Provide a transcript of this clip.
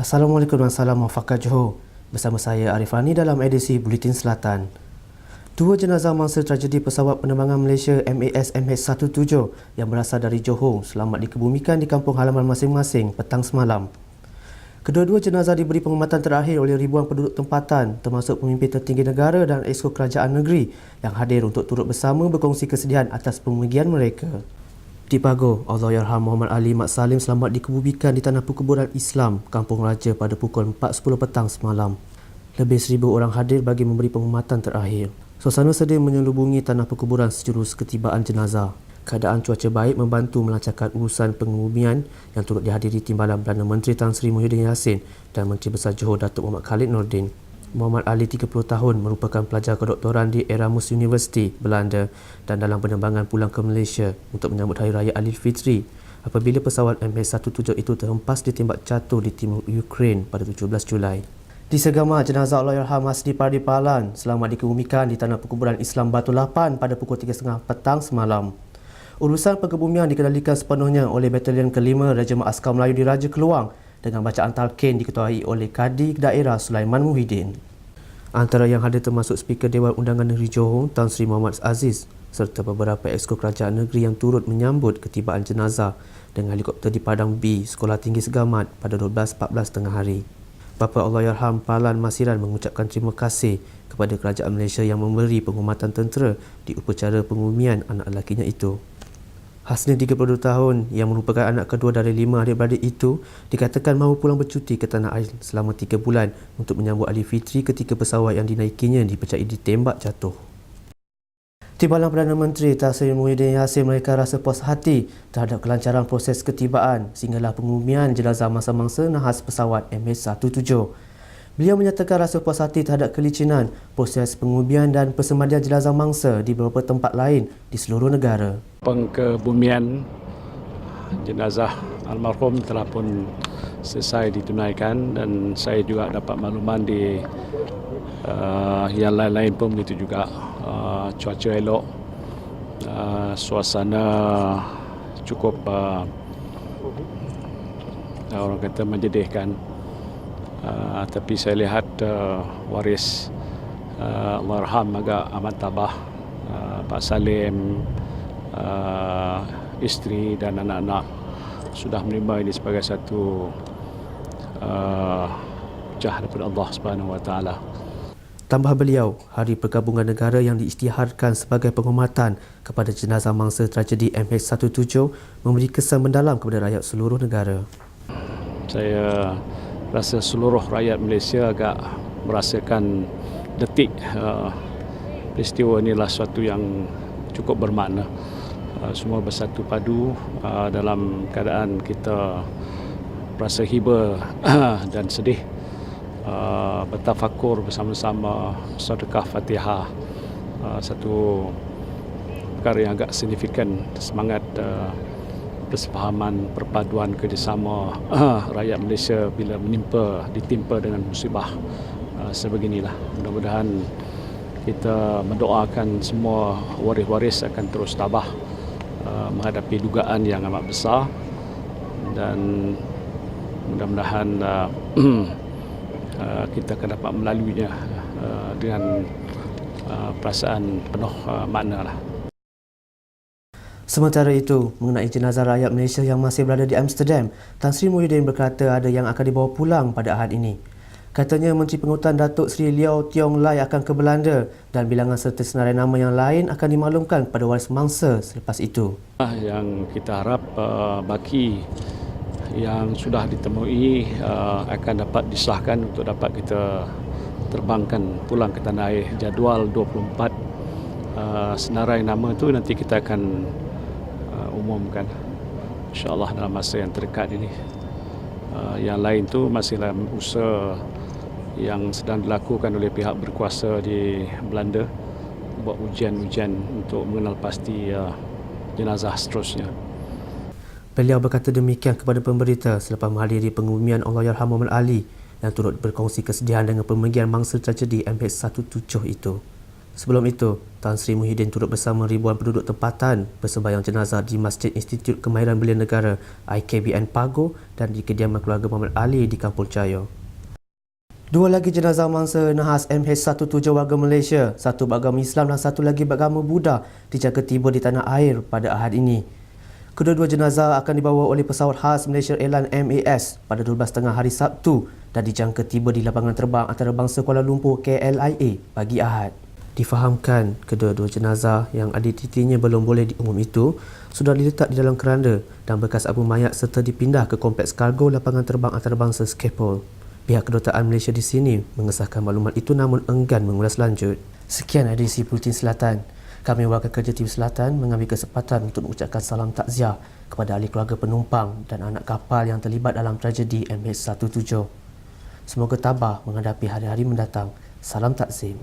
Assalamualaikum dan salam muafakat Johor. Bersama saya Arif Rani dalam edisi Buletin Selatan. Dua jenazah mangsa tragedi pesawat penerbangan Malaysia MAS MH17 yang berasal dari Johor selamat dikebumikan di kampung halaman masing-masing petang semalam. Kedua-dua jenazah diberi penghormatan terakhir oleh ribuan penduduk tempatan termasuk pemimpin tertinggi negara dan esko kerajaan negeri yang hadir untuk turut bersama berkongsi kesedihan atas pemergian mereka. Di Pagoh, Allahyarham Muhammad Ali Mat Salim selamat dikebumikan di Tanah Perkuburan Islam, Kampung Raja pada pukul 4.10 petang semalam. Lebih 1,000 orang hadir bagi memberi penghormatan terakhir. Suasana sedih menyelubungi Tanah Perkuburan sejurus ketibaan jenazah. Keadaan cuaca baik membantu melancarkan urusan pengebumian yang turut dihadiri Timbalan Perdana Menteri Tan Sri Muhyiddin Yassin dan Menteri Besar Johor Datuk Muhammad Khalid Nordin. Muhammad Ali 30 tahun merupakan pelajar kedoktoran di Erasmus University, Belanda dan dalam penerbangan pulang ke Malaysia untuk menyambut Hari Raya Aidilfitri apabila pesawat MH17 itu terhempas ditembak jatuh di timur Ukraine pada 17 Julai. Di Segamar, jenazah Allahyarham Hasni Pardi Palan selamat dikebumikan di Tanah Perkuburan Islam Batu Lapan pada pukul 3.30 petang semalam. Urusan pengebumian dikendalikan sepenuhnya oleh Batalion ke-5 Regimen Askar Melayu Diraja Keluang dengan bacaan talqin diketuai oleh Kadi Daerah Sulaiman Muhyiddin. Antara yang hadir termasuk Speaker Dewan Undangan Negeri Johor Tan Sri Muhammad Aziz serta beberapa esko kerajaan negeri yang turut menyambut ketibaan jenazah dengan helikopter di Padang B, Sekolah Tinggi Segamat pada 12.14 tengah hari. Bapa Allahyarham Palan Masiran mengucapkan terima kasih kepada kerajaan Malaysia yang memberi penghormatan tentera di upacara pengebumian anak lelakinya itu. Hasni 32 tahun yang merupakan anak kedua dari 5 adik-beradik itu dikatakan mahu pulang bercuti ke tanah air selama 3 bulan untuk menyambut Aidilfitri ketika pesawat yang dinaikinya dipercayai ditembak jatuh. Timbalan Perdana Menteri Tan Sri Muhyiddin Yassin mereka rasa puas hati terhadap kelancaran proses ketibaan sehinggalah pengebumian jenazah mangsa-mangsa nahas pesawat MH17. Beliau menyatakan rasa puas hati terhadap kelicinan proses pengebumian dan persemadian jenazah mangsa di beberapa tempat lain di seluruh negara. Pengkebumian jenazah almarhum telah pun selesai ditunaikan dan saya juga dapat makluman di yang lain-lain pun begitu juga. Cuaca elok, suasana cukup orang kata menjedihkan. Tapi saya lihat waris Allahyarham agak amat tabah. Pak Salim, isteri dan anak-anak sudah menerima ini sebagai satu hujah daripada Allah Subhanahu Wa Taala. Tambah beliau, Hari Pergabungan Negara yang diisytiharkan sebagai penghormatan kepada jenazah mangsa tragedi MH17 memberi kesan mendalam kepada rakyat seluruh negara. Saya rasa seluruh rakyat Malaysia agak merasakan detik peristiwa inilah suatu yang cukup bermakna. Semua bersatu padu dalam keadaan kita rasa hiba dan sedih. Bertafakur bersama-sama, sedekah Fatihah, satu perkara yang agak signifikan, semangat persefahaman, perpaduan kerjasama rakyat Malaysia bila ditimpa dengan musibah sebeginilah. Mudah-mudahan kita mendoakan semua waris-waris akan terus tabah menghadapi dugaan yang amat besar dan mudah-mudahan kita akan dapat melaluinya dengan perasaan penuh makna lah. Sementara itu, mengenai jenazah rakyat Malaysia yang masih berada di Amsterdam, Tan Sri Muhyiddin berkata ada yang akan dibawa pulang pada Ahad ini. Katanya Menteri Pengurutan Datuk Seri Leow Tiong Lai akan ke Belanda dan bilangan serta senarai nama yang lain akan dimaklumkan kepada waris mangsa selepas itu. Yang kita harap baki yang sudah ditemui akan dapat disahkan untuk dapat kita terbangkan pulang ke tanah air. Jadual 24 senarai nama itu nanti kita akan umumkan insya-Allah dalam masa yang terdekat ini. Yang lain tu masih dalam usaha yang sedang dilakukan oleh pihak berkuasa di Belanda buat ujian-ujian untuk mengenal pasti jenazah seterusnya. Beliau berkata demikian kepada pemberita selepas menghadiri pengebumian Allahyarham Muhammad Ali yang turut berkongsi kesedihan dengan pemergian mangsa tragedi MH17 itu. Sebelum itu, Tan Sri Muhyiddin turut bersama ribuan penduduk tempatan bersembahyang jenazah di Masjid Institut Kemahiran Belia Negara IKBN Pago dan di kediaman keluarga Muhammad Ali di Kampung Cayo. Dua lagi jenazah mangsa nahas MH17 warga Malaysia, satu beragama Islam dan satu lagi beragama Buddha dijangka tiba di tanah air pada Ahad ini. Kedua-dua jenazah akan dibawa oleh pesawat khas Malaysia Airlines MAS pada 12.30 hari Sabtu dan dijangka tiba di lapangan terbang antarabangsa Kuala Lumpur KLIA pagi Ahad. Difahamkan, kedua-dua jenazah yang identitinya belum boleh diumum itu sudah diletak di dalam keranda dan bekas abu mayat serta dipindah ke kompleks kargo lapangan terbang antarabangsa Schiphol. Pihak kedutaan Malaysia di sini mengesahkan maklumat itu namun enggan mengulas lanjut. Sekian edisi Bulletin Selatan. Kami wakil kerja TV Selatan mengambil kesempatan untuk mengucapkan salam takziah kepada ahli keluarga penumpang dan anak kapal yang terlibat dalam tragedi MH17. Semoga tabah menghadapi hari-hari mendatang. Salam takzim.